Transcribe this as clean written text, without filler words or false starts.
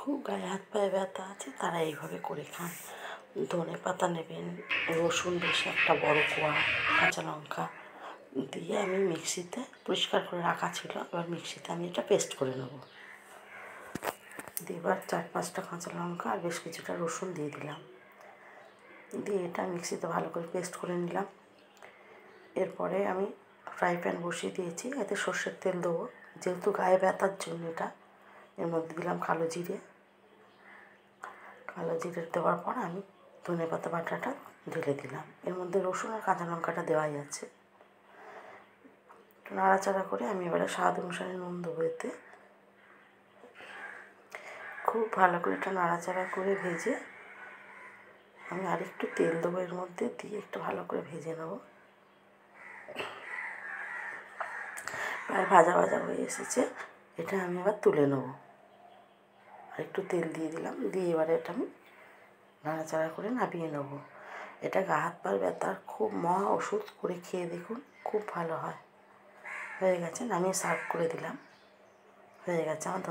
খুব গায়ে হাত পায়ে ব্যথা আছে তারা এইভাবে করে খান। ধনেপাতা নেবেন, রসুন বেশ একটা বড় কোয়া, কাঁচা লঙ্কা দিয়ে আমি মিক্সিতে পরিষ্কার করে রাখা ছিল, এবার মিক্সিতে আমি এটা পেস্ট করে নেব। দিয়ে এবার 4-5টা কাঁচা লঙ্কা আর বেশ কিছুটা রসুন দিয়ে দিলাম, দিয়ে এটা মিক্সিতে ভালো করে পেস্ট করে নিলাম। এরপরে আমি ফ্রাই প্যান বসিয়ে দিয়েছি, এতে সর্ষের তেল দেবো, যেহেতু গায়ে ব্যথার জন্য এটা। এর মধ্যে দিলাম কালো জিরে দেওয়ার পর আমি ধনেপাতা বাটাটা ঢেলে দিলাম। এর মধ্যে রসুন আর কাঁচা লঙ্কাটা দেওয়াই আছে। একটু নাড়াচাড়া করে আমি এবারে স্বাদ অনুসারে নুন দেবো এতে। খুব ভালো করে এটা নাড়াচাড়া করে ভেজে আমি আরেকটু তেল দেবো এর মধ্যে, দিয়ে একটু ভালো করে ভেজে নেব। প্রায় ভাজা ভাজা হয়ে এসেছে, এটা আমি আবার তুলে নেব। আর একটু তেল দিয়ে দিলাম, দিয়ে এবারে এটা আমি নাড়াচাড়া করে নামিয়ে নেব। এটা গা হাত পায়ের ব্যথার খুব মহা ওষুধ, করে খেয়ে দেখুন, খুব ভালো হয়। হয়ে গেছে, নামিয়ে সার্ভ করে দিলাম। হয়ে গেছে আমার।